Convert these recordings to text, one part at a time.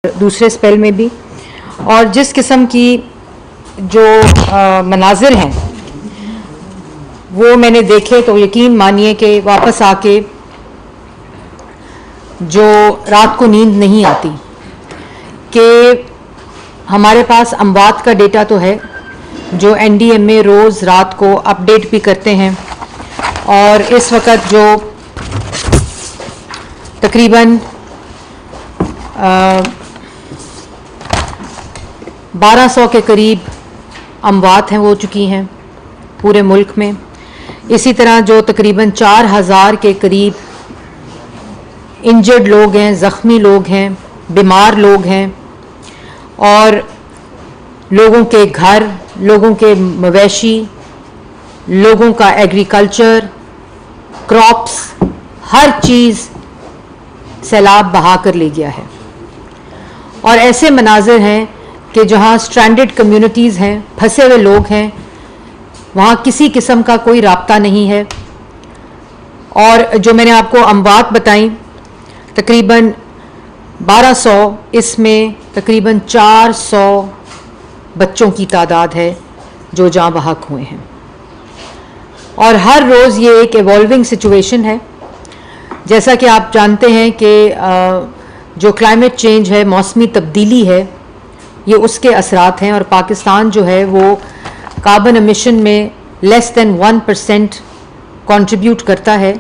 दूसरे स्पेल में भी, और जिस किस्म की जो मनाजिर हैं वो मैंने देखे तो यकीन मानिए कि वापस आके जो रात को नींद नहीं आती। कि हमारे पास अमवात का डेटा तो है जो NDMA रोज़ रात को अपडेट भी करते हैं, और इस वक्त जो तकरीबन 1200 के करीब अमवात हैं वो चुकी हैं पूरे मुल्क में। इसी तरह जो तकरीबन 4000 के करीब इंजर्ड लोग हैं, ज़ख्मी लोग हैं, बीमार लोग हैं, और लोगों के घर, लोगों के मवेशी, लोगों का एग्रीकल्चर, क्रॉप्स, हर चीज़ सैलाब बहा कर ले गया है। और ऐसे मनाजिर हैं कि जहाँ स्ट्रैंडेड कम्युनिटीज़ हैं, फंसे हुए लोग हैं, वहाँ किसी किस्म का कोई राब्ता नहीं है। और जो मैंने आपको अमवात बताई तकरीबन 1200, इसमें तकरीबन 400 बच्चों की तादाद है जो जाँ बहक हुए हैं। और हर रोज़ ये एक एवॉल्विंग सिचुएशन है। जैसा कि आप जानते हैं कि जो क्लाइमेट चेंज है, मौसमी तब्दीली है, ये उसके असरात हैं। और पाकिस्तान जो है वो कार्बन एमिशन में लेस दैन 1% कंट्रीब्यूट करता है,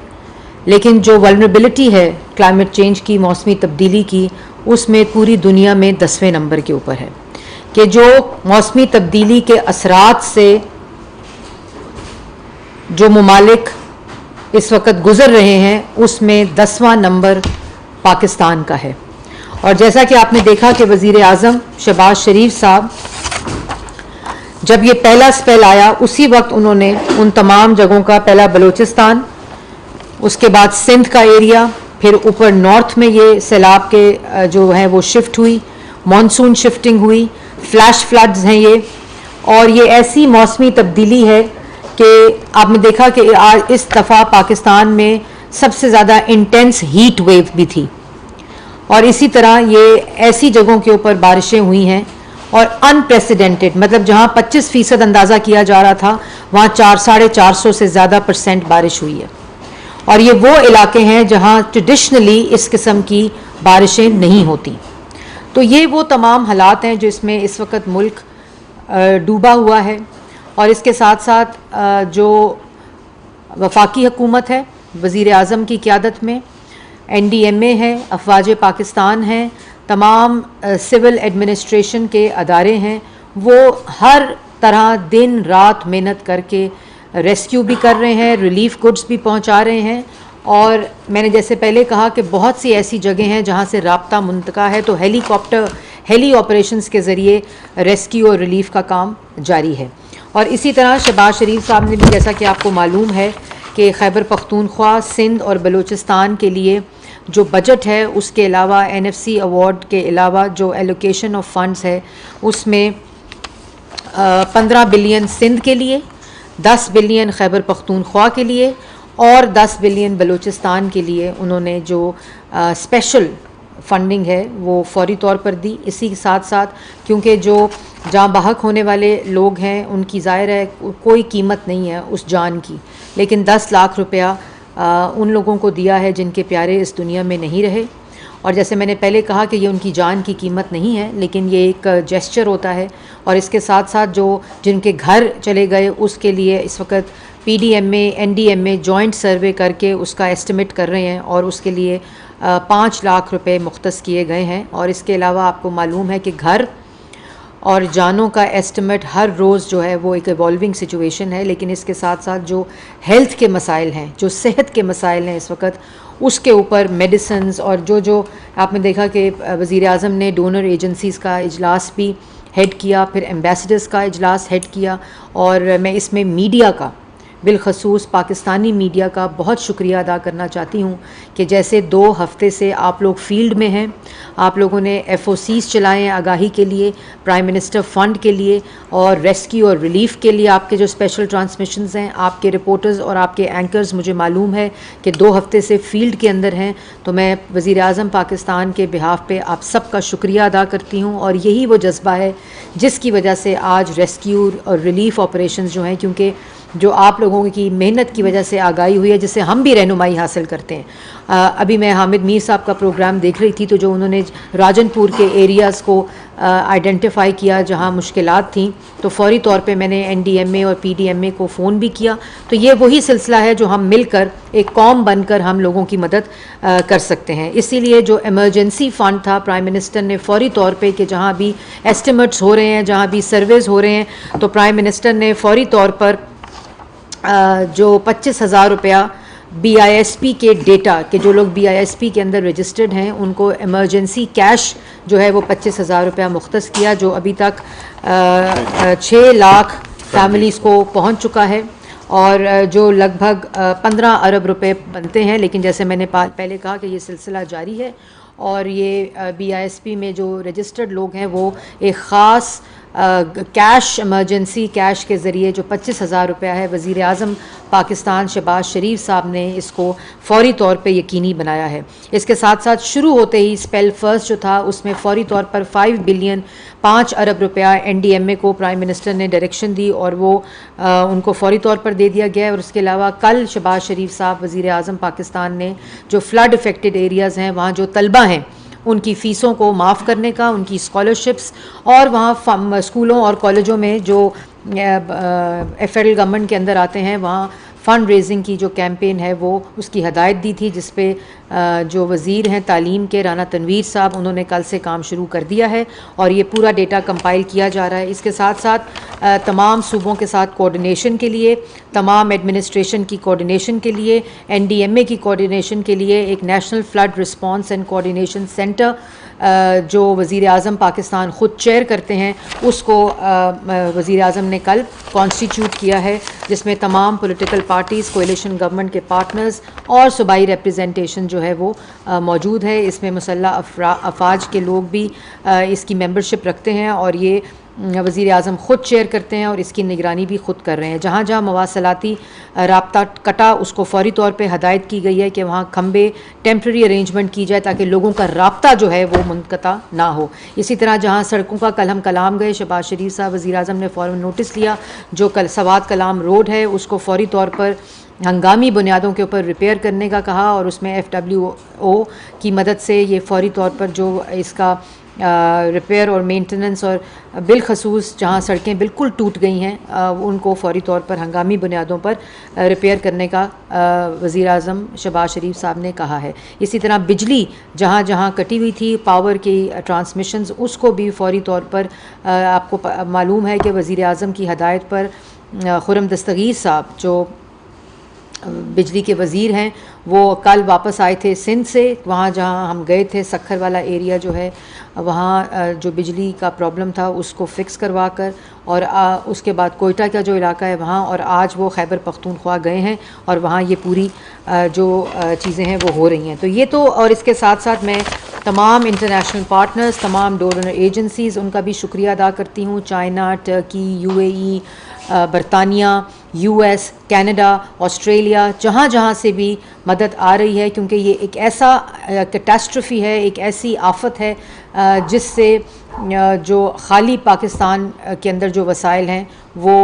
लेकिन जो वल्नरेबिलिटी है क्लाइमेट चेंज की, मौसमी तब्दीली की, उसमें पूरी दुनिया में 10वें नंबर के ऊपर है। कि जो मौसमी तब्दीली के असरात से जो ममालिक इस वक्त गुज़र रहे हैं उसमें 10वां नंबर पाकिस्तान का है। और जैसा कि आपने देखा कि वज़ीर आज़म शहबाज शरीफ साहब जब ये पहला स्पेल आया उसी वक्त उन्होंने उन तमाम जगहों का, पहला बलूचिस्तान, उसके बाद सिंध का एरिया, फिर ऊपर नॉर्थ में ये सैलाब के जो है वो शिफ्ट हुई, मॉनसून शिफ्टिंग हुई, फ्लैश फ्लड्स हैं ये। और ये ऐसी मौसमी तब्दीली है कि आपने देखा कि आज इस दफ़ा पाकिस्तान में सबसे ज़्यादा इंटेंस हीट वेव भी थी। और इसी तरह ये ऐसी जगहों के ऊपर बारिशें हुई हैं और अनप्रेसिडेंटेड, मतलब जहाँ 25% अंदाज़ा किया जा रहा था वहाँ 400-450 से ज़्यादा % बारिश हुई है। और ये वो इलाके हैं जहाँ ट्रेडिशनली इस किस्म की बारिशें नहीं होती। तो ये वो तमाम हालात हैं जो इसमें इस वक्त मुल्क डूबा हुआ है। और इसके साथ साथ जो वफाकी हुकूमत है वज़ीर आज़म की क़यादत में, NDMA है, अफवाज पाकिस्तान हैं, तमाम सिविल एडमिनिस्ट्रेशन के अदारे हैं, वो हर तरह दिन रात मेहनत करके रेस्क्यू भी कर रहे हैं, रिलीफ गुड्स भी पहुंचा रहे हैं। और मैंने जैसे पहले कहा कि बहुत सी ऐसी जगह हैं जहां से राब्ता मुंतका है, तो हेली ऑपरेशंस के ज़रिए रेस्क्यू और रिलीफ का काम जारी है। और इसी तरह शहबाज शरीफ साहब ने भी, जैसा कि आपको मालूम है कि खैबर पख्तूनख्वा, सिंध और बलूचिस्तान के लिए जो बजट है उसके अलावा NFC अवार्ड के अलावा जो एलोकेशन ऑफ फंड्स है उसमें 15 बिलियन सिंध के लिए, 10 बिलियन खैबर पख्तूनख्वा के लिए और 10 बिलियन बलूचिस्तान के लिए उन्होंने जो स्पेशल फंडिंग है वो फौरी तौर पर दी। इसी के साथ साथ क्योंकि जो जाँ बहक होने वाले लोग हैं उनकी ज़ाहिर है कोई कीमत नहीं है उस जान की, लेकिन 10 लाख रुपया उन लोगों को दिया है जिनके प्यारे इस दुनिया में नहीं रहे। और जैसे मैंने पहले कहा कि ये उनकी जान की कीमत नहीं है, लेकिन ये एक जेस्चर होता है। और इसके साथ साथ जो जिनके घर चले गए उसके लिए इस वक्त PDMA NDMA जॉइंट सर्वे करके उसका एस्टिमेट कर रहे हैं और उसके लिए 5 लाख रुपए मुख्तस किए गए हैं। और इसके अलावा आपको मालूम है कि घर और जानों का एस्टिमेट हर रोज़ जो है वो एक एवॉल्विंग सिचुएशन है, लेकिन इसके साथ साथ जो हेल्थ के मसाइल हैं, जो सेहत के मसाइल हैं इस वक्त, उसके ऊपर मेडिसिन्स और जो आपने देखा कि वज़ीर आज़म ने डोनर एजेंसीज़ का इजलास भी हेड किया, फिर एम्बेसडर्स का इजलास हेड किया। और मैं इसमें मीडिया का बिलखसूस पाकिस्तानी मीडिया का बहुत शुक्रिया अदा करना चाहती हूँ कि जैसे 2 हफ्ते से आप लोग फील्ड में हैं, आप लोगों ने FOCs चलाए हैं आगाही के लिए, प्राइम मिनिस्टर फ़ंड के लिए और रेस्क्यू और रिलीफ के लिए आपके जो स्पेशल ट्रांसमिशंस हैं, आपके रिपोर्टर्स और आपके एंकर्स मुझे मालूम है कि 2 हफ्ते से फील्ड के अंदर हैं। तो मैं वज़ीर आज़म पाकिस्तान के बिहाफ पे आप सब का शुक्रिया अदा करती हूँ और यही वो जज्बा है जिसकी वजह से आज रेस्क्यू और रिलीफ ऑपरेशंस जो हैं, क्योंकि जो आप लोगों की मेहनत की वजह से आगाही हुई है जिससे हम भी रहनुमाई हासिल करते हैं। अभी मैं हामिद मीर साहब का प्रोग्राम देख रही थी तो जो उन्होंने राजनपुर के एरियाज़ को आइडेंटिफाई किया जहां मुश्किलात थी, तो फौरी तौर पे मैंने NDMA और PDMA को फ़ोन भी किया। तो ये वही सिलसिला है जो हम मिलकर एक कौम बनकर हम लोगों की मदद कर सकते हैं। इसीलिए जो इमरजेंसी फ़ंड था, प्राइम मिनिस्टर ने फौरी तौर पे कि जहां भी एस्टिमेट्स हो रहे हैं, जहां भी सर्वेज़ हो रहे हैं, तो प्राइम मिनिस्टर ने फौरी तौर पर जो 25,000 रुपया BISP के डेटा के जो लोग BISP के अंदर रजिस्टर्ड हैं उनको इमरजेंसी कैश जो है वो 25,000 रुपया मुख्तस किया, जो अभी तक 6 लाख फैमिलीज़ को पहुंच चुका है और जो लगभग 15 अरब रुपए बनते हैं। लेकिन जैसे मैंने पहले कहा कि ये सिलसिला जारी है और ये BISP में जो रजिस्टर्ड लोग हैं वो एक ख़ास कैश इमरजेंसी कैश के ज़रिए जो 25,000 रुपया है, वज़ीर आज़म पाकिस्तान शहबाज शरीफ साहब ने इसको फौरी तौर पे यकीनी बनाया है। इसके साथ साथ शुरू होते ही स्पेल फर्स्ट जो था उसमें फौरी तौर पर 5 बिलियन 5 अरब रुपया NDMA को प्राइम मिनिस्टर ने डायरेक्शन दी और वो उनको फौरी तौर पर दे दिया गया। और उसके अलावा कल शहबाज शरीफ साहब वज़ीर आज़म पाकिस्तान ने जो फ्लड इफ़ेक्टेड एरियाज़ हैं वहाँ जो तलबा हैं उनकी फ़ीसों को माफ़ करने का, उनकी स्कॉलरशिप्स और वहाँ स्कूलों और कॉलेजों में जो फेडरल गवर्नमेंट के अंदर आते हैं वहाँ फ़ंड रेजिंग की जो कैंपेन है वो उसकी हदायत दी थी, जिस पे जो वज़ीर हैं तालीम के राना तनवीर साहब उन्होंने कल से काम शुरू कर दिया है और ये पूरा डेटा कंपाइल किया जा रहा है। इसके साथ साथ तमाम सूबों के साथ कोऑर्डिनेशन के लिए, तमाम एडमिनिस्ट्रेशन की कोऑर्डिनेशन के लिए, NDMA की कोऑर्डिनेशन के लिए एक national flood response and coordination centre जो वज़ीर आज़म पाकिस्तान ख़ुद चेयर करते हैं उसको वज़ीर आज़म ने कल कॉन्स्टिट्यूट किया है, जिसमें तमाम पॉलिटिकल पार्टीज़, कोएलिशन गवर्नमेंट के पार्टनर्स और सूबाई रिप्रेजेंटेशन जो है वो मौजूद है। इसमें मुसल्लह अफवाज के लोग भी इसकी मेंबरशिप रखते हैं और ये वज़ीर आज़म ख़ुद चेयर करते हैं और इसकी निगरानी भी ख़ुद कर रहे हैं। जहाँ जहाँ मवासलाती राब्ता कटा उसको फौरी तौर पे हदायत की गई है कि वहाँ खंबे टेम्प्रेरी अरेंजमेंट की जाए ताकि लोगों का राब्ता जो है वो मुनक़ता ना हो। इसी तरह जहाँ सड़कों का कल हम कलाम गए, शहबाज शरीफ साहब वज़ीर आज़म ने फ़ौरन नोटिस लिया, जो कल सवात कलाम रोड है उसको फौरी तौर पर हंगामी बुनियादों के ऊपर रिपेयर करने का कहा और उसमें FWO की मदद से ये फौरी तौर पर जो इसका रिपेयर और मेंटेनेंस और बिलखसूस जहाँ सड़कें बिल्कुल टूट गई हैं उनको फौरी तौर पर हंगामी बुनियादों पर रिपेयर करने का वज़ीर आज़म शहबाज शरीफ साहब ने कहा है। इसी तरह बिजली जहाँ जहाँ कटी हुई थी, पावर की ट्रांसमिशंस, उसको भी फौरी तौर पर आपको मालूम है कि वज़ीर आज़म की हदायत पर खुर्रम दस्तगीर साहब जो बिजली के वज़ीर हैं वो कल वापस आए थे सिंध से। वहाँ जहाँ हम गए थे सक्खर वाला एरिया जो है वहाँ जो बिजली का प्रॉब्लम था उसको फ़िक्स करवा कर और उसके बाद कोयटा का जो इलाका है वहाँ, और आज वो खैबर पख्तूनख्वा गए हैं और वहाँ ये पूरी जो चीज़ें हैं वो हो रही हैं। तो ये तो, और इसके साथ साथ मैं तमाम इंटरनेशनल पार्टनर्स, तमाम डोनर एजेंसीज़, उनका भी शुक्रिया अदा करती हूँ। चाइना, टर्की, UAE, बरतानिया, US, कनाडा, ऑस्ट्रेलिया, जहाँ जहाँ से भी मदद आ रही है, क्योंकि ये एक ऐसा कैटास्ट्रफी है, एक ऐसी आफत है जिससे जो खाली पाकिस्तान के अंदर जो वसाइल हैं वो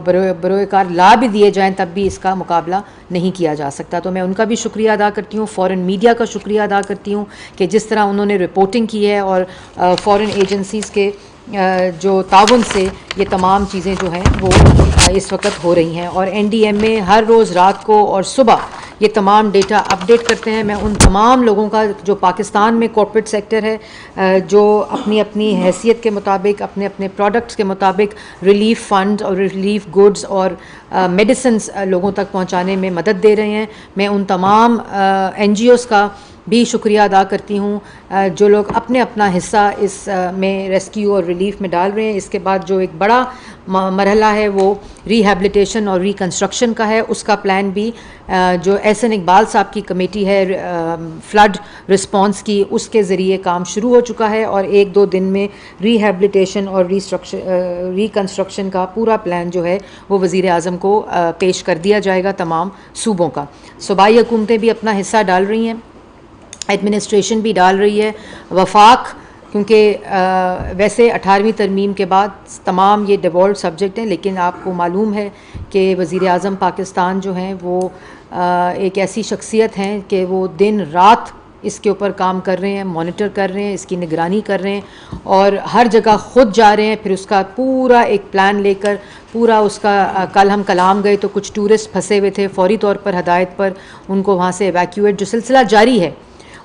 बरोएकार ला भी दिए जाएं तब भी इसका मुकाबला नहीं किया जा सकता। तो मैं उनका भी शुक्रिया अदा करती हूँ, फ़ॉरेन मीडिया का शुक्रिया अदा करती हूँ कि जिस तरह उन्होंने रिपोर्टिंग की है और फ़ॉरेन एजेंसीज़ के जो ताउन से ये तमाम चीज़ें जो हैं वो इस वक्त हो रही हैं। और NDMA हर रोज़ रात को और सुबह ये तमाम डेटा अपडेट करते हैं। मैं उन तमाम लोगों का जो पाकिस्तान में कॉर्पोरेट सेक्टर है जो अपनी अपनी हैसियत के मुताबिक, अपने अपने प्रोडक्ट्स के मुताबिक रिलीफ फ़ंड और रिलीफ गुड्स और मेडिसिन्स लोगों तक पहुंचाने में मदद दे रहे हैं, मैं उन तमाम NGOs का भी शुक्रिया अदा करती हूँ जो लोग अपने अपना हिस्सा इस में रेस्क्यू और रिलीफ में डाल रहे हैं। इसके बाद जो एक बड़ा मरहला है वो रिहैबिलिटेशन और रिकंस्ट्रक्शन का है, उसका प्लान भी जो एहसन इकबाल साहब की कमेटी है फ्लड रिस्पांस की, उसके ज़रिए काम शुरू हो चुका है और 1-2 दिन में रिहैबिलिटेशन और रिकंस्ट्रक्शन का पूरा प्लान जो है वो वज़ीर आज़म को पेश कर दिया जाएगा तमाम सूबों का। सूबाई हुकूमतें भी अपना हिस्सा डाल रही हैं, एडमिनिस्ट्रेशन भी डाल रही है, वफाक, क्योंकि वैसे 18वीं तरमीम के बाद तमाम ये डिवॉल्व सब्जेक्ट हैं, लेकिन आपको मालूम है कि वज़ीर आज़म पाकिस्तान जो हैं वो एक ऐसी शख्सियत हैं कि वो दिन रात इसके ऊपर काम कर रहे हैं, मॉनिटर कर रहे हैं, इसकी निगरानी कर रहे हैं और हर जगह ख़ुद जा रहे हैं, फिर उसका पूरा एक प्लान लेकर पूरा उसका कल हम कलाम गए तो कुछ टूरिस्ट फंसे हुए थे, फौरी तौर पर हदायत पर उनको वहाँ से एवैक्यूएट, जो सिलसिला जारी है।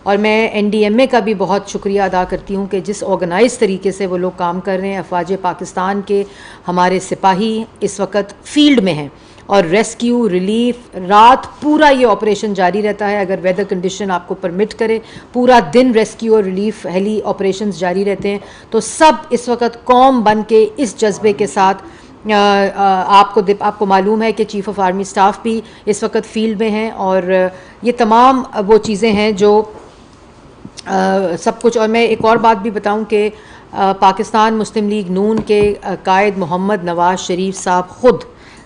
और मैं NDMA का भी बहुत शुक्रिया अदा करती हूँ कि जिस ऑर्गेनाइज तरीके से वो लोग काम कर रहे हैं। अफवाज पाकिस्तान के हमारे सिपाही इस वक्त फील्ड में हैं और रेस्क्यू रिलीफ रात पूरा ये ऑपरेशन जारी रहता है। अगर वेदर कंडीशन आपको परमिट करे पूरा दिन रेस्क्यू और रिलीफ हेली ऑपरेशंस जारी रहते हैं। तो सब इस वक्त कौम बन के इस जज्बे के साथ आपको मालूम है कि चीफ़ ऑफ आर्मी स्टाफ भी इस वक्त फील्ड में हैं और ये तमाम वो चीज़ें हैं जो सब कुछ। और मैं एक और बात भी बताऊं कि पाकिस्तान मुस्लिम लीग नून के कायद मोहम्मद नवाज शरीफ साहब ख़ुद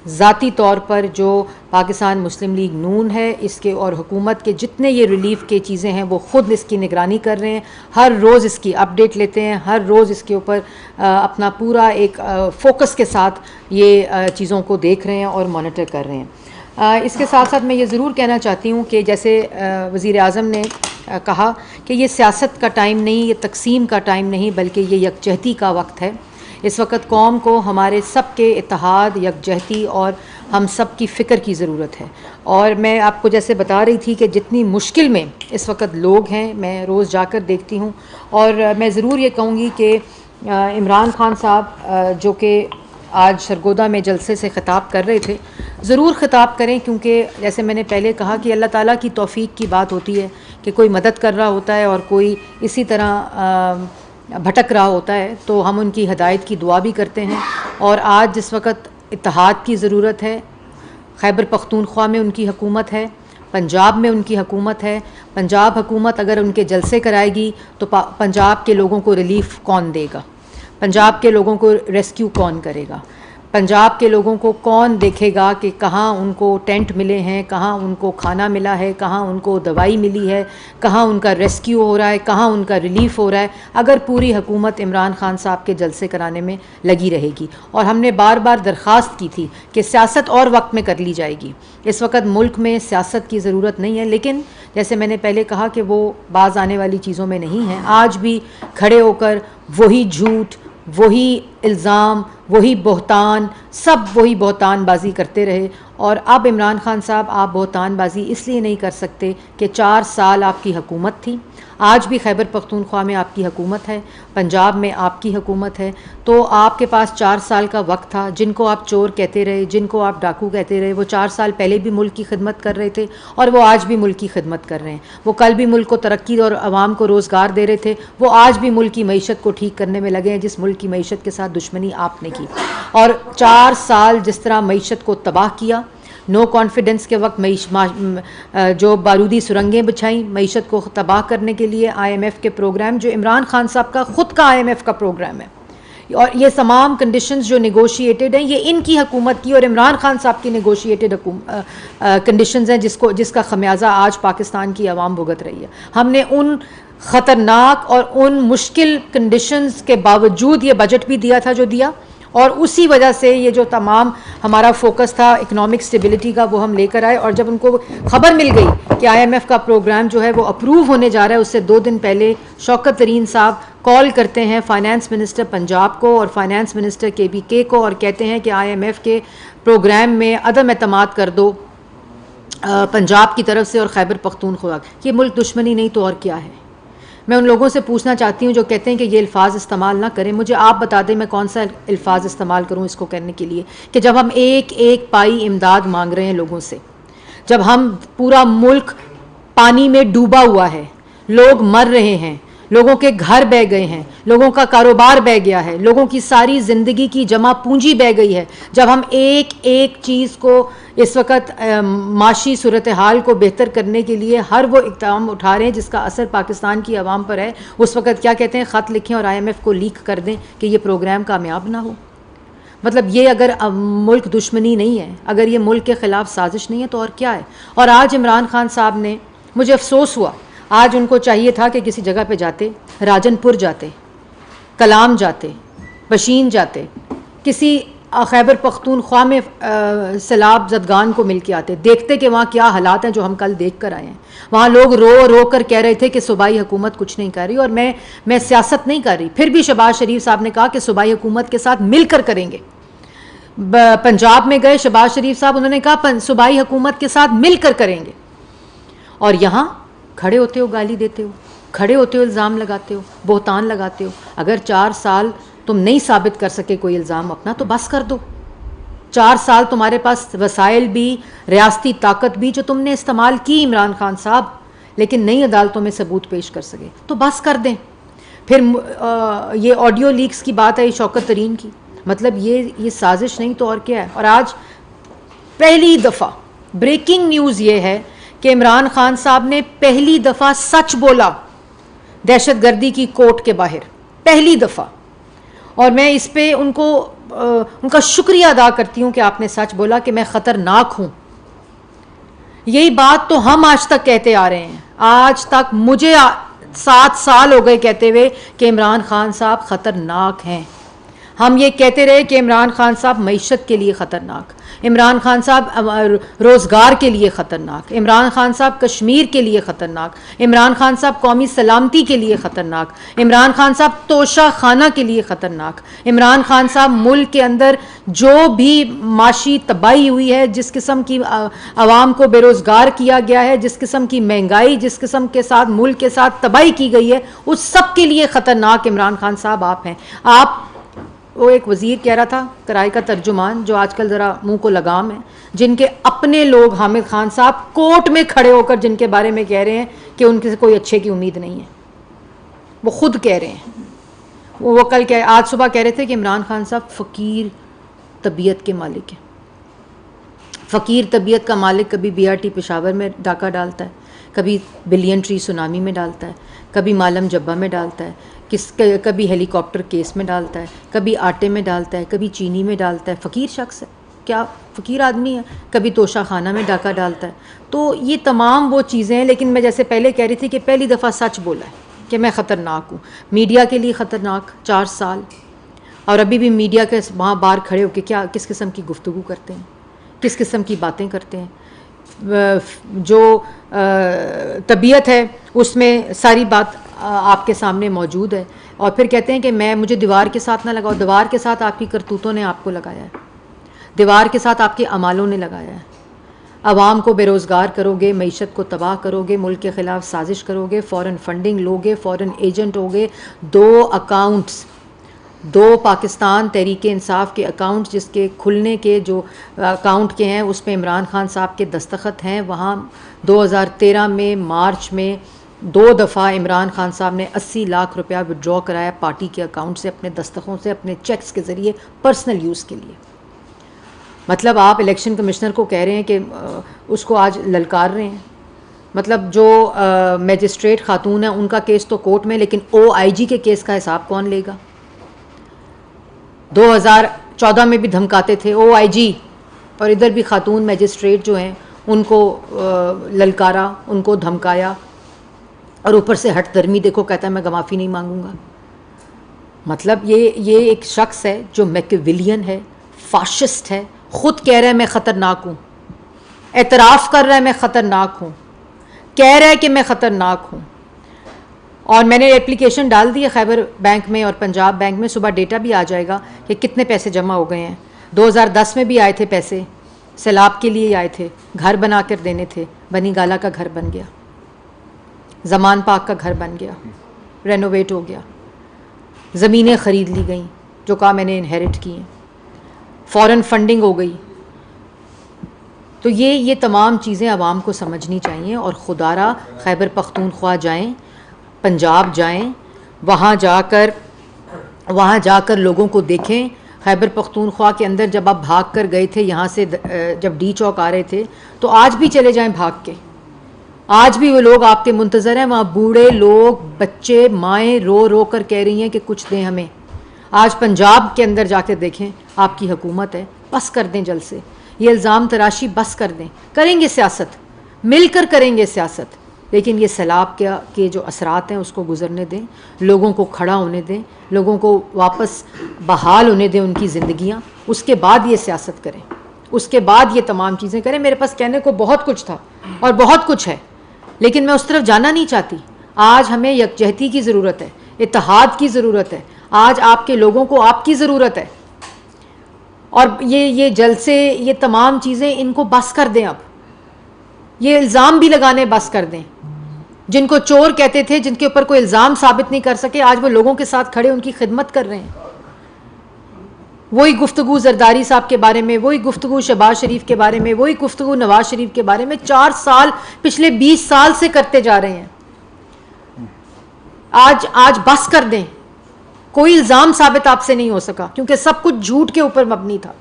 ज़ाती तौर पर जो पाकिस्तान मुस्लिम लीग नून है इसके और हुकूमत के जितने ये रिलीफ के चीज़ें हैं वो ख़ुद इसकी निगरानी कर रहे हैं, हर रोज़ इसकी अपडेट लेते हैं, हर रोज़ इसके ऊपर अपना पूरा एक फ़ोकस के साथ ये चीज़ों को देख रहे हैं और मॉनिटर कर रहे हैं। इसके साथ साथ मैं ये ज़रूर कहना चाहती हूँ कि जैसे वज़ीर आज़म ने कहा कि ये सियासत का टाइम नहीं, ये तकसीम का टाइम नहीं, बल्कि ये यकजहती का वक्त है। इस वक्त कौम को हमारे सब के इत्तेहाद, यकजहती और हम सब की फ़िक्र की ज़रूरत है। और मैं आपको जैसे बता रही थी कि जितनी मुश्किल में इस वक्त लोग हैं, मैं रोज़ जाकर देखती हूँ और मैं ज़रूर ये कहूँगी कि इमरान खान साहब जो कि आज सरगोदा में जलसे से ख़िताब कर रहे थे, ज़रूर ख़िताब करें, क्योंकि जैसे मैंने पहले कहा कि अल्लाह ताला की तौफ़ीक की बात होती है कि कोई मदद कर रहा होता है और कोई इसी तरह भटक रहा होता है, तो हम उनकी हिदायत की दुआ भी करते हैं। और आज जिस वक्त इत्तेहाद की ज़रूरत है, खैबर पख्तूनख्वा में उनकी हुकूमत है, पंजाब में उनकी हुकूमत है। पंजाब हुकूमत अगर उनके जलसे कराएगी तो पंजाब के लोगों को रिलीफ कौन देगा, पंजाब के लोगों को रेस्क्यू कौन करेगा, पंजाब के लोगों को कौन देखेगा कि कहाँ उनको टेंट मिले हैं, कहाँ उनको खाना मिला है, कहाँ उनको दवाई मिली है, कहाँ उनका रेस्क्यू हो रहा है, कहाँ उनका रिलीफ हो रहा है, अगर पूरी हुकूमत इमरान खान साहब के जलसे कराने में लगी रहेगी। और हमने बार बार दरख्वास्त की थी कि सियासत और वक्त में कर ली जाएगी, इस वक्त मुल्क में सियासत की ज़रूरत नहीं है। लेकिन जैसे मैंने पहले कहा कि वो बाज आने वाली चीज़ों में नहीं है। आज भी खड़े होकर वही झूठ, वही इल्ज़ाम, वही बहतान, सब वही बहतानबाजी करते रहे। और अब इमरान खान साहब, आप बहतानबाजी इसलिए नहीं कर सकते कि 4 साल आपकी हुकूमत थी, आज भी खैबर पख्तूनख्वा में आपकी हुकूमत है, पंजाब में आपकी हुकूमत है, तो आपके पास 4 साल का वक्त था। जिनको आप चोर कहते रहे, जिनको आप डाकू कहते रहे, वो 4 साल पहले भी मुल्क की खिदमत कर रहे थे और वो आज भी मुल्क की खिदमत कर रहे हैं। वो कल भी मुल्क को तरक्की और आवाम को रोज़गार दे रहे थे, वो आज भी मुल्क की मईशत को ठीक करने में लगे हैं, जिस मुल्क की मईशत के साथ दुश्मनी आपने की। और 4 साल जिस तरह मईशत को तबाह किया, नो कॉन्फिडेंस के वक्त जो बारूदी सुरंगें बिछाई मईशत को तबाह करने के लिए, IMF के प्रोग्राम जो इमरान खान साहब का ख़ुद का IMF का प्रोग्राम है, और ये तमाम कंडीशंस जो नेगोशिएटेड हैं ये इनकी हुकूमत की और इमरान खान साहब की नेगोशिएटेड कंडीशंस हैं, जिसका खमियाजा आज पाकिस्तान की आवाम भुगत रही है। हमने उन ख़तरनाक और उन मुश्किल कंडीशंस के बावजूद ये बजट भी दिया था जो दिया, और उसी वजह से ये जो तमाम हमारा फोकस था इकोनॉमिक स्टेबिलिटी का वो हम लेकर आए। और जब उनको खबर मिल गई कि IMF का प्रोग्राम जो है वो अप्रूव होने जा रहा है, उससे 2 दिन पहले शौकत तरीन साहब कॉल करते हैं फाइनेंस मिनिस्टर पंजाब को और फाइनेंस मिनिस्टर KBK को और कहते हैं कि IMF के प्रोग्राम में अदम एतमाद कर दो पंजाब की तरफ से और खैबर पख्तूनख्वा। ये मुल्क दुश्मनी नहीं तो और क्या है। मैं उन लोगों से पूछना चाहती हूँ जो कहते हैं कि ये अल्फाज इस्तेमाल ना करें, मुझे आप बता दें मैं कौन सा अल्फाज इस्तेमाल करूँ इसको कहने के लिए कि जब हम एक एक पाई इमदाद मांग रहे हैं लोगों से, जब हम पूरा मुल्क पानी में डूबा हुआ है, लोग मर रहे हैं, लोगों के घर बह गए हैं, लोगों का कारोबार बह गया है, लोगों की सारी ज़िंदगी की जमा पूंजी बह गई है। जब हम एक एक चीज़ को इस वक्त माशी सूरत हाल को बेहतर करने के लिए हर वो इक़दाम उठा रहे हैं जिसका असर पाकिस्तान की आवाम पर है, उस वक्त क्या कहते हैं, ख़त लिखें और IMF को लीक कर दें कि ये प्रोग्राम कामयाब ना हो। मतलब ये अगर मुल्क दुश्मनी नहीं है, अगर ये मुल्क के ख़िलाफ़ साजिश नहीं है तो और क्या है। और आज इमरान खान साहब ने, मुझे अफसोस हुआ, आज उनको चाहिए था कि किसी जगह पे जाते, राजनपुर जाते, कलाम जाते, बशीन जाते, किसी खैबर पख्तूनख्वा में सैलाब ज़दगान को मिल के आते, देखते कि वहाँ क्या हालात हैं जो हम कल देख कर आए हैं। वहाँ लोग रो रो कर कह रहे थे कि सूबाई हुकूमत कुछ नहीं कर रही, और मैं सियासत नहीं कर रही। फिर भी शहबाज शरीफ साहब ने कहा कि सूबाई हुकूमत के साथ मिलकर करेंगे। पंजाब में गए शहबाज शरीफ साहब, उन्होंने कहा सूबाई हुकूमत के साथ मिलकर करेंगे, और यहाँ खड़े होते हो, गाली देते हो, खड़े होते हो, इल्ज़ाम लगाते हो, बोहतान लगाते हो। अगर 4 साल तुम नहीं साबित कर सके कोई इल्ज़ाम अपना तो बस कर दो। 4 साल तुम्हारे पास वसाइल भी, रियासती ताकत भी जो तुमने इस्तेमाल की इमरान खान साहब, लेकिन नई अदालतों में सबूत पेश कर सके तो बस कर दें। फिर ये ऑडियो लीक्स की बात है शौकत तरीन की, मतलब ये साजिश नहीं तो और क्या है। और आज पहली दफ़ा ब्रेकिंग न्यूज़ ये है कि इमरान खान साहब ने पहली दफ़ा सच बोला दहशतगर्दी की कोर्ट के बाहर, पहली दफ़ा। और मैं इस पे उनका शुक्रिया अदा करती हूँ कि आपने सच बोला कि मैं ख़तरनाक हूँ। यही बात तो हम आज तक कहते आ रहे हैं, आज तक मुझे 7 साल हो गए कहते हुए कि इमरान खान साहब ख़तरनाक हैं। हम ये कहते रहे कि इमरान खान साहब मईशत के लिए ख़तरनाक, इमरान खान साहब रोज़गार के लिए ख़तरनाक, इमरान खान साहब कश्मीर के लिए ख़तरनाक, इमरान खान साहब कौमी सलामती के लिए ख़तरनाक, इमरान खान साहब तोशा खाना के लिए ख़तरनाक, इमरान खान साहब मुल्क के अंदर जो भी माशी तबाही हुई है, जिस किस्म की आवाम को बेरोज़गार किया गया है, जिस किस्म की महंगाई, जिस किस्म के साथ मुल्क के साथ तबाही की गई है, उस सब के लिए ख़तरनाक इमरान खान साहब आप हैं। आप, वो एक वज़ीर कह रहा था, कराए का तर्जुमान, जो आजकल ज़रा मुंह को लगाम है, जिनके अपने लोग हामिद खान साहब कोर्ट में खड़े होकर जिनके बारे में कह रहे हैं कि उनके से कोई अच्छे की उम्मीद नहीं है, वो खुद कह रहे हैं। वो कल आज सुबह कह रहे थे कि इमरान खान साहब फ़कीर तबीयत के मालिक हैं। फ़कीर तबीयत का मालिक कभी BRT पेशावर में डाका डालता है, कभी बिलियन ट्री सुनामी में डालता है, कभी मालम जब्बा में डालता है, कभी हेलीकॉप्टर केस में डालता है, कभी आटे में डालता है, कभी चीनी में डालता है। फ़कीर शख्स है, क्या फ़कीर आदमी है। कभी तोशा खाना में डाका डालता है। तो ये तमाम वो चीज़ें हैं। लेकिन मैं जैसे पहले कह रही थी कि पहली दफ़ा सच बोला है कि मैं ख़तरनाक हूँ, मीडिया के लिए ख़तरनाक 4 साल, और अभी भी मीडिया के वहाँ बाहर खड़े होकर क्या किस किस्म की गुफ्तगू करते हैं, किस किस्म की बातें करते हैं। जो तबीयत है उसमें सारी बात आपके सामने मौजूद है, और फिर कहते हैं कि मुझे दीवार के साथ ना लगाओ। दीवार के साथ आपकी करतूतों ने आपको लगाया है, दीवार के साथ आपके अमालों ने लगाया है। आवाम को बेरोज़गार करोगे, मईशत को तबाह करोगे, मुल्क के ख़िलाफ़ साजिश करोगे, फ़ौरन फंडिंग लोगे, फ़ौरन एजेंट होगे। 2 अकाउंट्स, 2 पाकिस्तान तहरीक इंसाफ के अकाउंट जिसके खुलने के जो अकाउंट के हैं उसमें इमरान खान साहब के दस्तखत हैं। वहाँ 2013 में मार्च में 2 दफ़ा इमरान खान साहब ने 80 लाख रुपया विड्रॉ कराया पार्टी के अकाउंट से, अपने दस्तखतों से, अपने चेक्स के ज़रिए, पर्सनल यूज़ के लिए। मतलब आप इलेक्शन कमिश्नर को कह रहे हैं कि उसको आज ललकार रहे हैं। मतलब जो मैजिस्ट्रेट खातून है उनका केस तो कोर्ट में, लेकिन OIG के केस का हिसाब कौन लेगा। 2014 में भी धमकाते थे OIG, और इधर भी खातून मैजिस्ट्रेट जो हैं उनको ललकारा, उनको धमकाया, और ऊपर से हट दर्मी देखो, कहता है मैं माफ़ी नहीं मांगूंगा। मतलब ये एक शख्स है जो मैकियावेलियन है, फाशिस्ट है, ख़ुद कह रहा है मैं ख़तरनाक हूँ, एतराफ़ कर रहा है मैं ख़तरनाक हूँ, कह रहा है कि मैं ख़तरनाक हूँ। और मैंने एप्लीकेशन डाल दी है खैबर बैंक में और पंजाब बैंक में, सुबह डेटा भी आ जाएगा कि कितने पैसे जमा हो गए हैं। 2010 में भी आए थे पैसे, सैलाब के लिए आए थे, घर बना कर देने थे। बनी गाला का घर बन गया, ज़मान पाक का घर बन गया, रेनोवेट हो गया, ज़मीनें ख़रीद ली गई जो कहा मैंने इनहेरिट की हैं, फ़ौरन फंडिंग हो गई। तो ये तमाम चीज़ें आवाम को समझनी चाहिए, और खुदारा खैबर पख्तूनख्वा जाएँ, पंजाब जाएं, वहाँ जाकर लोगों को देखें। खैबर पख्तूनख्वा के अंदर जब आप भाग कर गए थे यहाँ से, जब डी चौक आ रहे थे, तो आज भी चले जाएं भाग के, आज भी वो लोग आपके मुंतज़र हैं। वहाँ बूढ़े लोग, बच्चे, माएँ रो रो कर कह रही हैं कि कुछ दें हमें। आज पंजाब के अंदर जाकर देखें, आपकी हुकूमत है, बस कर दें जल्द से, ये इल्ज़ाम तराशी बस कर दें। करेंगे सियासत, मिलकर करेंगे सियासत, लेकिन ये सैलाब के जो असरात हैं उसको गुजरने दें, लोगों को खड़ा होने दें, लोगों को वापस बहाल होने दें उनकी ज़िंदगियाँ, उसके बाद ये सियासत करें, उसके बाद ये तमाम चीज़ें करें। मेरे पास कहने को बहुत कुछ था और बहुत कुछ है, लेकिन मैं उस तरफ जाना नहीं चाहती। आज हमें यकजहती की ज़रूरत है, इत्तेहाद की ज़रूरत है, आज आपके लोगों को आपकी ज़रूरत है। और ये जलसे, ये तमाम चीज़ें, इनको बस कर दें। अब ये इल्ज़ाम भी लगाने बस कर दें। जिनको चोर कहते थे, जिनके ऊपर कोई इल्ज़ाम साबित नहीं कर सके, आज वो लोगों के साथ खड़े उनकी खिदमत कर रहे हैं। वही गुफ्तगू जरदारी साहब के बारे में, वही गुफ्तगू शहबाज शरीफ के बारे में, वही गुफ्तगू नवाज शरीफ के बारे में 4 साल, पिछले 20 साल से करते जा रहे हैं। आज बस कर दें। कोई इल्ज़ाम साबित आपसे नहीं हो सका, क्योंकि सब कुछ झूठ के ऊपर मबनी था।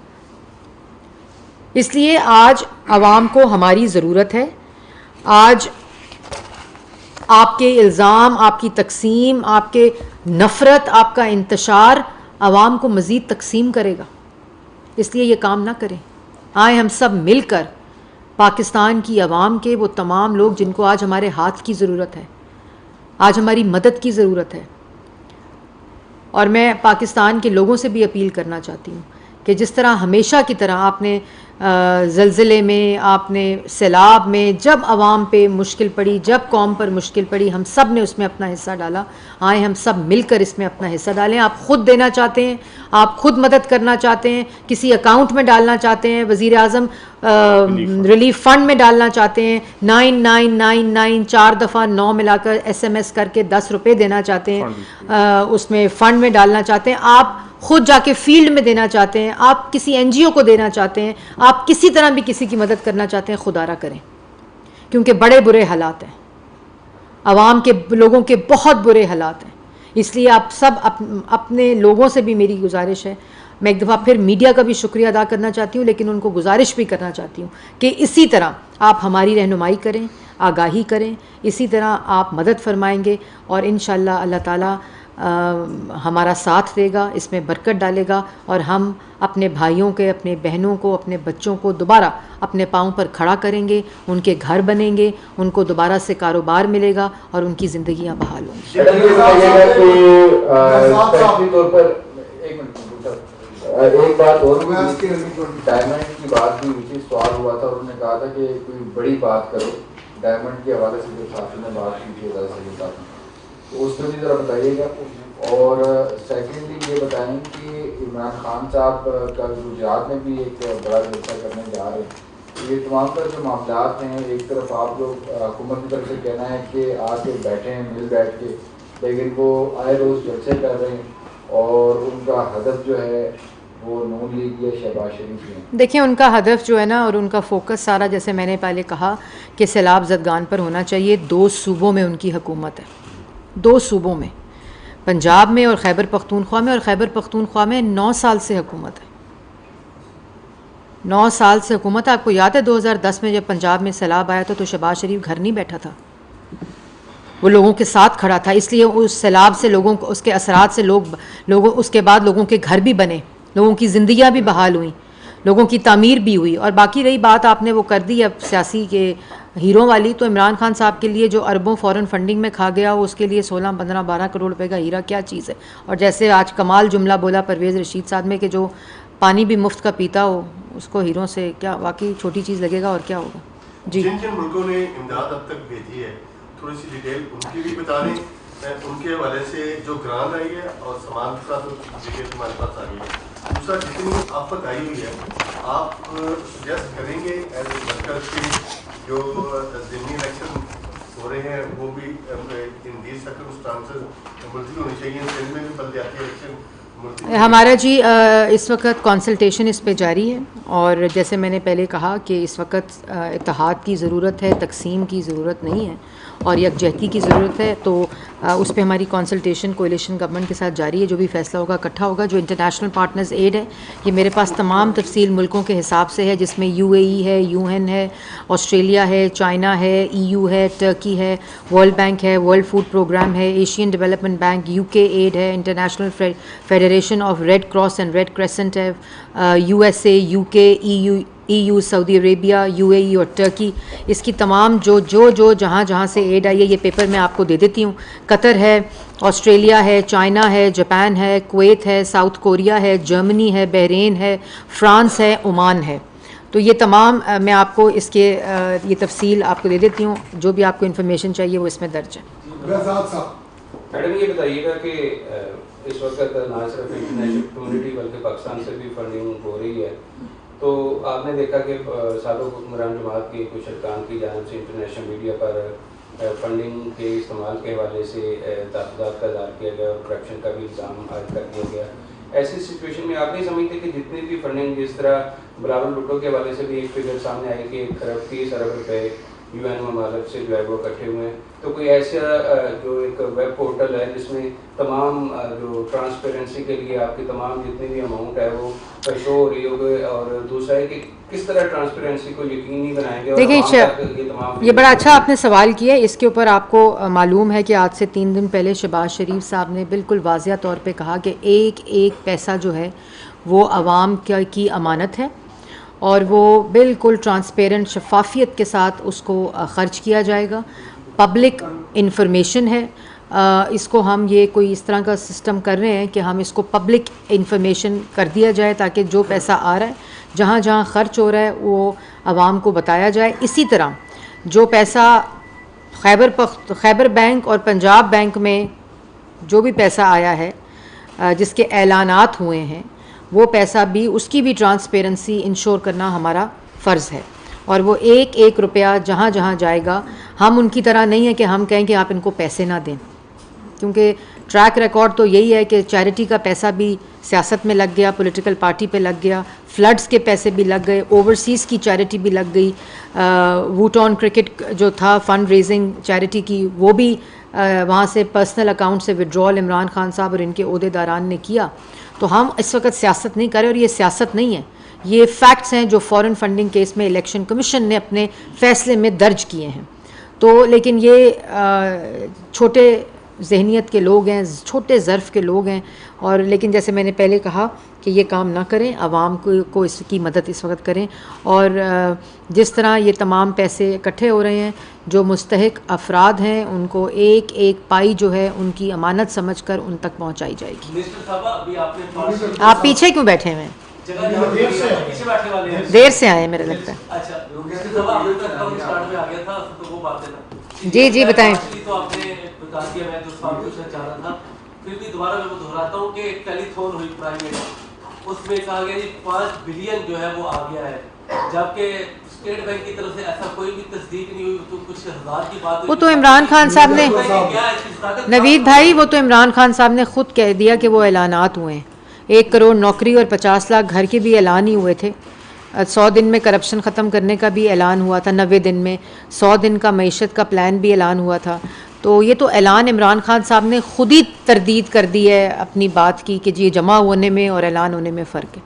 इसलिए आज आवाम को हमारी ज़रूरत है। आज आपके इल्ज़ाम, आपकी तकसीम, आपके नफ़रत, आपका इंतशार आवाम को मज़ीद तकसीम करेगा। इसलिए ये काम ना करें। आए हम सब मिलकर पाकिस्तान की आवाम के वो तमाम लोग जिनको आज हमारे हाथ की ज़रूरत है, आज हमारी मदद की ज़रूरत है। और मैं पाकिस्तान के लोगों से भी अपील करना चाहती हूँ कि जिस तरह हमेशा की तरह आपने ज़लज़ले में, आपने सैलाब में, जब आवाम पे मुश्किल पड़ी, जब कौम पर मुश्किल पड़ी, हम सब ने उसमें अपना हिस्सा डाला। आए हम सब मिलकर इसमें अपना हिस्सा डालें। आप ख़ुद देना चाहते हैं, आप ख़ुद मदद करना चाहते हैं, किसी अकाउंट में डालना चाहते हैं, वज़ीर आज़म रिलीफ फ़ंड में डालना चाहते हैं, 9999 4 दफ़ा 9 मिलाकर SMS करके 10 रुपये देना चाहते हैं, उसमें फ़ंड में डालना चाहते हैं, आप खुद जाके फील्ड में देना चाहते हैं, आप किसी NGO को देना चाहते हैं, आप किसी तरह भी किसी की मदद करना चाहते हैं, खुदारा करें। क्योंकि बड़े बुरे हालात हैं, आवाम के लोगों के बहुत बुरे हालात हैं। इसलिए आप सब अपने लोगों से भी मेरी गुजारिश है। मैं एक दफ़ा फिर मीडिया का भी शुक्रिया अदा करना चाहती हूँ, लेकिन उनको गुजारिश भी करना चाहती हूँ कि इसी तरह आप हमारी रहनुमाई करें, आगाही करें, इसी तरह आप मदद फरमाएंगे और इंशाअल्लाह अल्लाह ताला हमारा साथ देगा, इसमें बरकत डालेगा और हम अपने भाइयों के, अपने बहनों को, अपने बच्चों को दोबारा अपने पाँव पर खड़ा करेंगे, उनके घर बनेंगे, उनको दोबारा से कारोबार मिलेगा और उनकी ज़िंदगियाँ बहाल होंगी। एक बात और, डायमंड की बात भी हुई थी, सवाल हुआ था, उन्होंने कहा था कि कोई बड़ी बात करो, डायमंड के हवाले से जो साथी ने बात की थी तो उस पर भी ज़रा बताइएगा। और सेकेंडली ये बताएं कि इमरान खान साहब कल गुजरात में भी एक बड़ा जलसा करने जा रहे हैं। ये तमाम तरह जो मामलात हैं, एक तरफ आप लोग हुकूमत की तरफ से कहना है कि आके बैठे हैं मिल बैठ के, लेकिन वो आए रोज़ जलसे कर रहे हैं और उनका हदफ जो है वो नून लीग या शहबाज शरीफ है। देखिए, उनका हदफ जो है ना, और उनका फोकस सारा, जैसे मैंने पहले कहा कि सैलाब ज़दगान पर होना चाहिए। 2 सूबों में उनकी हुकूमत है, 2 सूबों में, पंजाब में और खैबर पख्तूनख्वा में। और खैबर पख्तूनख्वा में 9 साल से हुकूमत है, 9 साल से हुकूमत है। आपको याद है 2010 में जब पंजाब में सैलाब आया था तो शहबाज शरीफ घर नहीं बैठा था, वो लोगों के साथ खड़ा था। इसलिए उस सैलाब से लोगों को, उसके असरात से लोगों उसके बाद लोगों के घर भी बने, लोगों की ज़िंदगियाँ भी बहाल हुई, लोगों की तामीर भी हुई। और बाकी रही बात, आपने वो कर दी अब सियासी के हीरों वाली, तो इमरान खान साहब के लिए जो अरबों फ़ॉरेन फंडिंग में खा गया, उसके लिए 16, 15, 12 करोड़ रुपए का हीरा क्या चीज़ है। और जैसे आज कमाल जुमला बोला परवेज़ रशीद साहब में कि जो पानी भी मुफ्त का पीता हो उसको हीरों से क्या वाकई छोटी चीज़ लगेगा, और क्या होगा। जी, जिन जिन मुल्कों ने इमदाद अब तक भेजी है, थोड़ी सी डिटेल उनकी भी बता दें, उनके हवाले से जो ग्रांट आई है और सामान के साथ डिटेल हमारे पास आ गई है। दूसरा, जितनी आफत आई हुई है, आप सजेस्ट करेंगे एज ए वर्कर की जो ज़िमनी इलेक्शन हो रहे हैं वो भी इन दीज सर्कमस्टांसेस मुलतवी होने चाहिए। सिंध में भी बल्दियाती इलेक्शन हमारा जी इस वक्त कंसल्टेशन इस पे जारी है, और जैसे मैंने पहले कहा कि इस वक्त इत्तेहाद की ज़रूरत है, तकसीम की ज़रूरत नहीं है और यकजहती की ज़रूरत है। तो उस पे हमारी कंसल्टेशन कोalition गवर्नमेंट के साथ जारी है। जो भी फैसला होगा इकट्ठा होगा। जो इंटरनेशनल पार्टनर्स एड है ये मेरे पास तमाम तफसील मुल्कों के हिसाब से है, जिसमें UAE है, UN है, ऑस्ट्रेलिया है, चाइना है, EU है, टर्की है, वर्ल्ड बैंक है, वर्ल्ड फूड प्रोग्राम है, Asian Development Bank, UK Aid है, International Federation of Red Cross and Red Crescent है, USA, UK, EU, Saudi Arabia, UAE और टर्की। इसकी तमाम जो जहाँ से एड आई है ये पेपर मैं आपको दे देती हूँ। कतर है, ऑस्ट्रेलिया है, चाइना है, जापान है, कुवैत है, साउथ कोरिया है, जर्मनी है, बहरीन है, फ्रांस है, ओमान है। तो ये तमाम मैं आपको इसके ये तफसील आपको दे देती हूँ। जो भी आपको इन्फॉर्मेशन चाहिए वो इसमें दर्ज है। मैडम ये बताइएगा कि इस वक्त ना सिर्फ इंटरनेशनल कम्युनिटी बल्कि पाकिस्तान से भी फंडिंग हो रही है, तो आपने देखा कि साबिक़ हुक्मरान जमात के कुछ अरकान की जानिब से इंटरनेशनल मीडिया पर फंडिंग के इस्तेमाल के हवाले से तहफ़्फ़ुज़ात का इज़हार किया गया और करप्शन का भी इल्ज़ाम आयद कर दिया गया। ऐसी सिचुएशन में आप नहीं समझते कि जितनी भी फंडिंग, जिस तरह बिलावल भुट्टो के हवाले से भी एक फिगर सामने आई कि 30 अरब रुपये UN ममालिक से जो है वो इकट्ठे हुए हैं, तो कोई ऐसा जो एक वेब पोर्टल है जिसमें तमाम जो ट्रांसपेरेंसी के लिए आपकी तमाम जितनी भी अमाउंट है वो शो हो रही होगी, और दूसरा है कि किस तरह ट्रांसपेरेंसी को यकीनी बनाएंगे। देखिए ये बड़ा अच्छा आपने सवाल किया। इसके ऊपर आपको मालूम है कि आज से 3 दिन पहले शहबाज शरीफ साहब ने बिल्कुल वाज़िया तौर पे कहा कि एक पैसा जो है वो आवाम की अमानत है और वो बिल्कुल ट्रांसपेरेंट शफाफियत के साथ उसको ख़र्च किया जाएगा। पब्लिक इंफॉर्मेशन है। इसको हम ये कोई इस तरह का सिस्टम कर रहे हैं कि हम इसको पब्लिक इंफॉर्मेशन कर दिया जाए ताकि जो पैसा आ रहा है, जहाँ जहाँ ख़र्च हो रहा है वो आवाम को बताया जाए। इसी तरह जो पैसा खैबर बैंक और पंजाब बैंक में जो भी पैसा आया है, जिसके ऐलानात हुए हैं, वो पैसा भी, उसकी भी ट्रांसपेरेंसी इंश्योर करना हमारा फ़र्ज़ है। और वो एक रुपया जहाँ जहाँ जाएगा, हम उनकी तरह नहीं है कि हम कहें कि आप इनको पैसे ना दें, क्योंकि ट्रैक रिकॉर्ड तो यही है कि चैरिटी का पैसा भी सियासत में लग गया, पॉलिटिकल पार्टी पे लग गया, फ्लड्स के पैसे भी लग गए, ओवरसीज़ की चैरिटी भी लग गई, वूटॉन क्रिकेट जो था फंड रेजिंग चैरिटी की, वो भी वहाँ से पर्सनल अकाउंट से विड्रॉल इमरान खान साहब और इनके ओहदेदारान ने किया। तो हम इस वक्त सियासत नहीं कर रहे, और ये सियासत नहीं है, ये फैक्ट्स हैं जो फॉरेन फंडिंग केस में इलेक्शन कमीशन ने अपने फैसले में दर्ज किए हैं। तो लेकिन ये छोटे जहनीत के लोग हैं, छोटे ज़र्फ़ के लोग हैं, और लेकिन जैसे मैंने पहले कहा कि ये काम ना करें, आवाम को इसकी मदद इस वक्त करें। और जिस तरह ये तमाम पैसे इकट्ठे हो रहे हैं, जो मुस्तहिक अफराद हैं उनको एक पाई जो है उनकी अमानत समझकर उन तक पहुंचाई जाएगी। आप पीछे क्यों बैठे हुए हैं? देर से आए मेरा लगता है। जी बताएं। मैं जो सवाल पूछना चाह रहा था, फिर भी दोबारा मैं दोहराता हूँ कि एक टेलीथॉन हुई प्राइवेट, उसमें कहा गया जी 5 बिलियन जो है वो आ गया है, जबकि स्टेट बैंक की तरफ से ऐसा कोई भी तस्दीक नहीं हुई। तो कुछ हज़ार की बात, वो तो इमरान खान साहब ने, नवीद भाई, वो तो इमरान खान साहब ने खुद कह दिया कि वो ऐलानात हुए हैं। 1 करोड़ नौकरी और 50 लाख घर के भी ऐलान ही हुए थे। 100 दिन में करप्शन ख़त्म करने का भी ऐलान हुआ था, 90 दिन में 100 दिन का मईशत का प्लान भी ऐलान हुआ था। तो ये तो ऐलान इमरान खान साहब ने खुद ही तरदीद कर दी है अपनी बात की कि जी जमा होने में और ऐलान होने में फ़र्क है।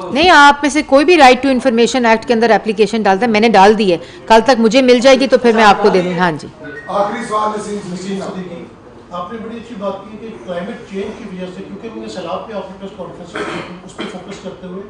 नहीं, आप में से कोई भी राइट टू इन्फॉर्मेशन एक्ट के अंदर एप्लीकेशन डालता है, मैंने डाल दी है, कल तक मुझे मिल जाएगी तो फिर मैं आपको दे दूँगी। हाँ जी, आखिरी सवाल आपने बड़ी अच्छी बात की कि क्लाइमेट चेंज की वजह से, क्योंकि मैंने सैलाब पे आपकी प्रेस कॉन्फ्रेंस उस पर फोकस करते हुए,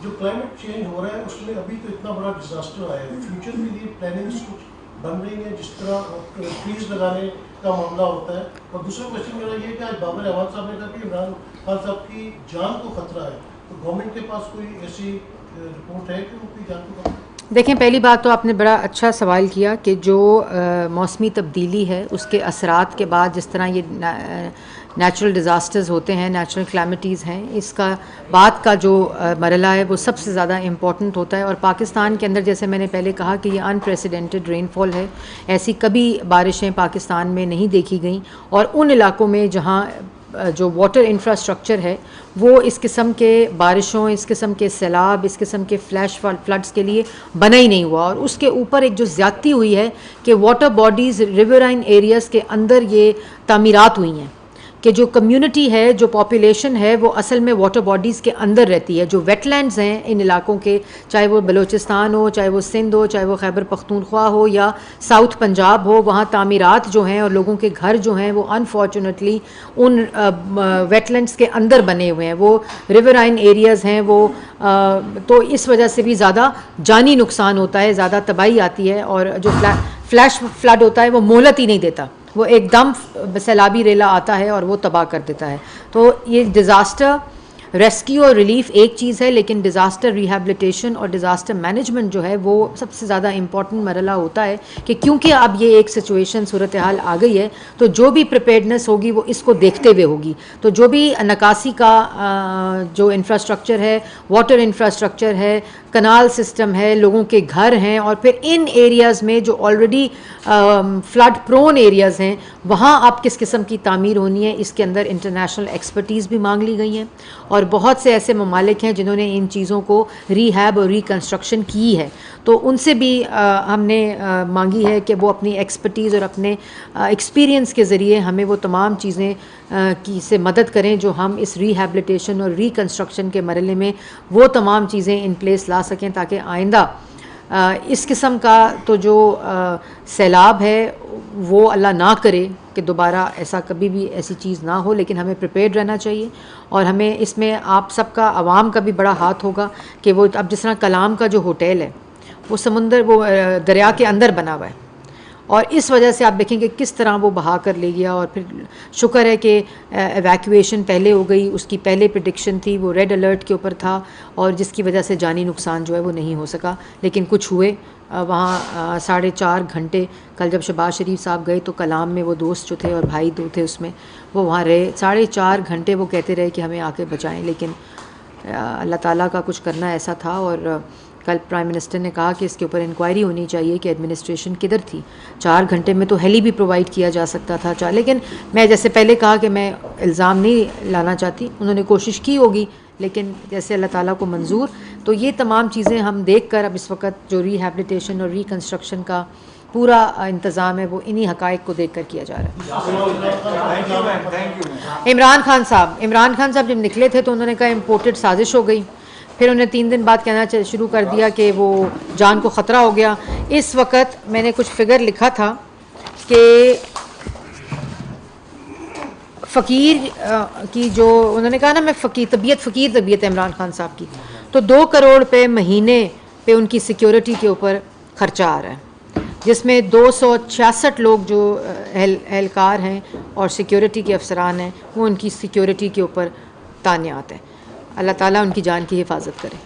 जो क्लाइमेट चेंज हो रहा है उसमें अभी तो इतना बड़ा डिजास्टर आया है, फ्यूचर के लिए प्लानिंग्स कुछ बन रही है, जिस तरह ट्रीज लगाने का मामला होता है। और दूसरा क्वेश्चन मेरा ये कि आज बाबर अहमद साहब ने कहा कि इमरान खान साहब की जान को खतरा है, तो गवर्नमेंट के पास कोई ऐसी रिपोर्ट है कि उनकी जान को खतरा? देखें, पहली बात तो आपने बड़ा अच्छा सवाल किया कि जो मौसमी तब्दीली है उसके असरात के बाद जिस तरह ये नेचुरल डिज़ास्टर्स होते हैं, नेचुरल क्लैमिटीज़ हैं, इसका बाद का जो मरला है वो सबसे ज़्यादा इम्पॉर्टेंट होता है। और पाकिस्तान के अंदर, जैसे मैंने पहले कहा कि ये अनप्रेसिडेंटेड रेनफॉल है, ऐसी कभी बारिशें पाकिस्तान में नहीं देखी गई। और उन इलाकों में जहाँ जो वाटर इंफ्रास्ट्रक्चर है वो इस किस्म के बारिशों, इस किस्म के सैलाब, इस किस्म के फ्लैश फ्लड्स के लिए बना ही नहीं हुआ। और उसके ऊपर एक जो ज़्यादती हुई है कि वाटर बॉडीज़ रिवराइन एरियाज़ के अंदर ये तामीरात हुई हैं कि जो कम्युनिटी है, जो पॉपुलेशन है, वो असल में वाटर बॉडीज़ के अंदर रहती है। जो वेटलैंड्स हैं इन इलाकों के, चाहे वो बलूचिस्तान हो, चाहे वो सिंध हो, चाहे वो खैबर पख्तूनख्वा हो या साउथ पंजाब हो, वहाँ तामीरात जो हैं और लोगों के घर जो हैं वो अनफॉर्चुनेटली उन वेटलैंड्स के अंदर बने हुए हैं। वो रिवराइन एरियाज़ हैं वो, तो इस वजह से भी ज़्यादा जानी नुकसान होता है, ज़्यादा तबाही आती है। और जो फ्लैश फ्लड होता है वो मोहलत ही नहीं देता, वो एकदम सैलाबी रेला आता है और वो तबाह कर देता है। तो ये डिज़ास्टर रेस्क्यू और रिलीफ एक चीज़ है, लेकिन डिज़ास्टर रिहैबिलिटेशन और डिज़ास्टर मैनेजमेंट जो है वो सबसे ज़्यादा इम्पॉर्टेंट मरला होता है कि क्योंकि अब ये एक सिचुएशन सूरत हाल आ गई है तो जो भी प्रिपेयर्डनेस होगी वो इसको देखते हुए होगी। तो जो भी निकासी का जो इंफ्रास्ट्रक्चर है, वाटर इंफ्रास्ट्रक्चर है, कनाल सिस्टम है, लोगों के घर हैं, और फिर इन एरियाज़ में जो ऑलरेडी फ्लड प्रोन एरियाज़ हैं वहाँ अब किस किस्म की तामीर होनी है, इसके अंदर इंटरनेशनल एक्सपर्टीज़ भी मांग ली गई हैं। और बहुत से ऐसे ममालिक हैं जिन्होंने इन चीज़ों को रीहैब और रिकन्स्ट्रक्शन की है, तो उनसे भी हमने मांगी है कि वो अपनी एक्सपर्टीज़ और अपने एक्सपीरियंस के ज़रिए हमें वो तमाम चीज़ें की से मदद करें जो हम इस रिहैबिलिटेशन और रिकन्स्ट्रक्शन के मरले में वो तमाम चीज़ें इन प्लेस ला सकें ताकि आइंदा इस किस्म का तो जो सैलाब है वो अल्लाह ना करे कि दोबारा ऐसा कभी भी ऐसी चीज़ ना हो, लेकिन हमें प्रिपेयर्ड रहना चाहिए। और हमें इसमें आप सबका, आवाम का भी बड़ा हाथ होगा कि वो अब जिस तरह कलाम का जो होटल है वो समुंदर, वो दरिया के अंदर बना हुआ है और इस वजह से आप देखेंगे किस तरह वो बहा कर ले गया। और फिर शुक्र है कि एवैक्यूएशन पहले हो गई, उसकी पहले प्रेडिक्शन थी, वो रेड अलर्ट के ऊपर था और जिसकी वजह से जानी नुकसान जो है वो नहीं हो सका, लेकिन कुछ हुए। वहाँ 4.5 घंटे कल जब शहबाज शरीफ साहब गए तो कलाम में वो दोस्त जो थे और भाई दो थे उसमें, वो वहाँ रहे 4.5 घंटे, वो कहते रहे कि हमें आके बचाएं, लेकिन अल्लाह ताला का कुछ करना ऐसा था। और कल प्राइम मिनिस्टर ने कहा कि इसके ऊपर इंक्वायरी होनी चाहिए कि एडमिनिस्ट्रेशन किधर थी। 4 घंटे में तो हेली भी प्रोवाइड किया जा सकता था, लेकिन मैं जैसे पहले कहा कि मैं इल्ज़ाम नहीं लाना चाहती, उन्होंने कोशिश की होगी, लेकिन जैसे अल्लाह ताला को मंजूर। तो ये तमाम चीज़ें हम देख कर अब इस वक्त जो रिहैबिलिटेशन और रिकन्स्ट्रक्शन का पूरा इंतज़ाम है वो इन्हीं हक़ाइक़ को देख कर किया जा रहा है। इमरान खान साहब जब निकले थे तो उन्होंने कहा इम्पोर्टेड साजिश हो गई, फिर उन्हें 3 दिन बाद कहना शुरू कर दिया कि वो जान को ख़तरा हो गया। इस वक्त मैंने कुछ फिगर लिखा था कि फ़कीर की जो उन्होंने कहा ना, मैं फ़कीर तबीयत इमरान खान साहब की, तो 2 करोड़ रुपए महीने पे उनकी सिक्योरिटी के ऊपर ख़र्चा आ रहा है, जिसमें 266 लोग जो एहलकार हैं और सिक्योरिटी के अफसरान हैं वो उनकी सिक्योरिटी के ऊपर तानियात हैं। अल्लाह ताला उनकी जान की हिफाजत करे।